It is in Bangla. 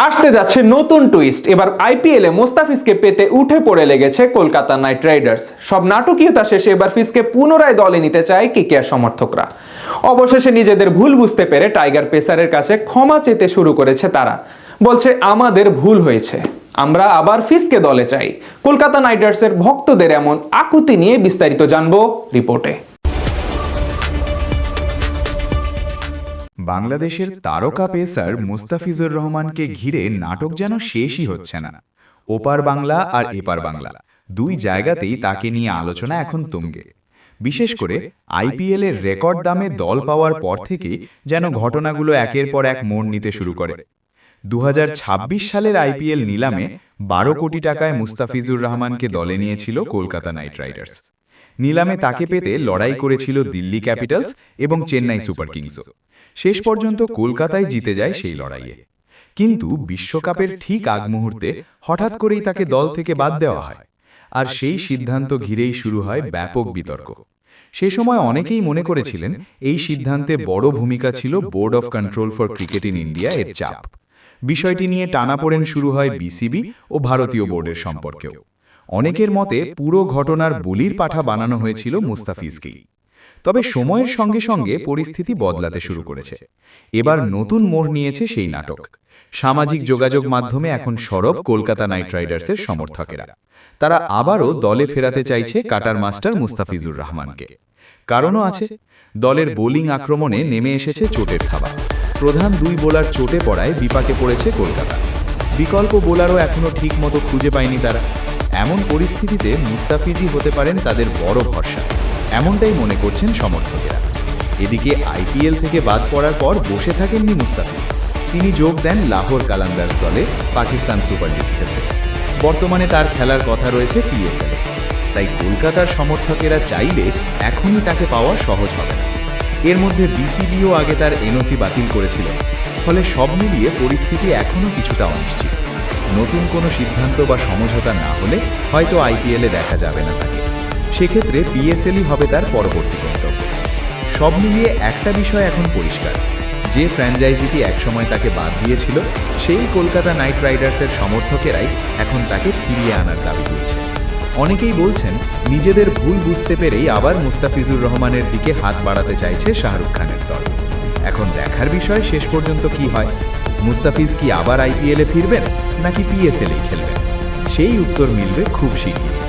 আসতে যাচ্ছে নতুন টুইস্ট। এবার আইপিএলে মোস্তাফিজকে পেতে উঠে পড়ে লেগেছে কলকাতা নাইট রাইডার্স। সব নাটকীয়তা শেষে এবার ফিজকে পুনরায় দলে নিতে চায় কেকেআর সমর্থকরা। অবশেষে নিজেদের ভুল বুঝতে পেরে টাইগার পেসারের কাছে ক্ষমা চেতে শুরু করেছে তারা। বলছে, আমাদের ভুল হয়েছে, আমরা আবার ফিজকে দলে চাই। কলকাতা নাইট রাইডার্সের ভক্তদের এমন আকুতি নিয়ে বিস্তারিত জানবো রিপোর্টে। বাংলাদেশের তারকা পেসার মুস্তাফিজুর রহমানকে ঘিরে নাটক যেন শেষই হচ্ছে না। ওপার বাংলা আর এপার বাংলা দুই জায়গাতেই তাকে নিয়ে আলোচনা এখন তুঙ্গে। বিশেষ করে আইপিএলের রেকর্ড দামে দল পাওয়ার পর থেকেই যেন ঘটনাগুলো একের পর এক মোড় নিতে শুরু করে। 2026 সালের আইপিএল নিলামে 12 কোটি টাকায় মুস্তাফিজুর রহমানকে দলে নিয়েছিল কলকাতা নাইট রাইডার্স। নিলামে তাকে পেতে লড়াই করেছিল দিল্লি ক্যাপিটালস এবং চেন্নাই সুপার কিংসও। শেষ পর্যন্ত কলকাতায় জিতে যায় সেই লড়াইয়ে। কিন্তু বিশ্বকাপের ঠিক আগ মুহূর্তে হঠাৎ করেই তাকে দল থেকে বাদ দেওয়া হয়, আর সেই সিদ্ধান্ত ঘিরেই শুরু হয় ব্যাপক বিতর্ক। সে সময় অনেকেই মনে করেছিলেন এই সিদ্ধান্তে বড় ভূমিকা ছিল board of control for cricket in India এর চাপ। বিষয়টি নিয়ে টানাপোড়েন শুরু হয় বিসিবি ও ভারতীয় বোর্ডের সম্পর্কেও। অনেকের মতে পুরো ঘটনার বলির পাঠা বানানো হয়েছিল মুস্তাফিজকেই। তবে সময়ের সঙ্গে সঙ্গে পরিস্থিতি বদলাতে শুরু করেছে। এবার নতুন মোড় নিয়েছে সেই নাটক। সামাজিক যোগাযোগ মাধ্যমে এখন সরব কলকাতা নাইট রাইডার্সের সমর্থকেরা। তারা আবারও দলে ফেরাতে চাইছে কাটার মাস্টার মুস্তাফিজুর রহমানকে। কারণও আছে, দলের বোলিং আক্রমণে নেমে এসেছে চোটের থাবা। প্রধান দুই বোলার চোটে পড়ায় বিপাকে পড়েছে কলকাতা। বিকল্প বোলারও এখনও ঠিক মতো খুঁজে পায়নি তারা। এমন পরিস্থিতিতে মুস্তাফিজই হতে পারেন তাদের বড় ভরসা, এমনটাই মনে করছেন সমর্থকেরা। এদিকে আইপিএল থেকে বাদ পড়ার পর বসে থাকেননি মুস্তাফিজ। তিনি যোগ দেন লাহোর কালান্দার্স দলে পাকিস্তান সুপার লিগ খেলতে। বর্তমানে তার খেলার কথা রয়েছে পিএসএলে। তাই কলকাতার সমর্থকেরা চাইলে এখনই তাকে পাওয়া সহজ হবে না। এর মধ্যে বিসিবিও আগে তার এনওসি বাতিল করেছিল। ফলে সব মিলিয়ে পরিস্থিতি এখনও কিছুটা অনিশ্চিত। নতুন কোনো সিদ্ধান্ত বা সমঝোতা না হলে হয়তো আইপিএলে দেখা যাবে না তাকে। সেক্ষেত্রে পিএসএলই হবে তার পরবর্তী গন্তব্য। সব মিলিয়ে একটা বিষয় এখন পরিষ্কার, যে ফ্র্যাঞ্চাইজিটি একসময় তাকে বাদ দিয়েছিল সেই কলকাতা নাইট রাইডার্সের সমর্থকেরাই এখন তাকে ফিরিয়ে আনার দাবি তুলছে। অনেকেই বলছেন নিজেদের ভুল বুঝতে পেরেই আবার মুস্তাফিজুর রহমানের দিকে হাত বাড়াতে চাইছে শাহরুখ খানের দল। এখন দেখার বিষয় শেষ পর্যন্ত কি হয়। মুস্তাফিজ কি আবার আইপিএলে ফিরবেন নাকি পিএসএলেই খেলবেন, সেই উত্তর মিলবে খুব শিগগিরই।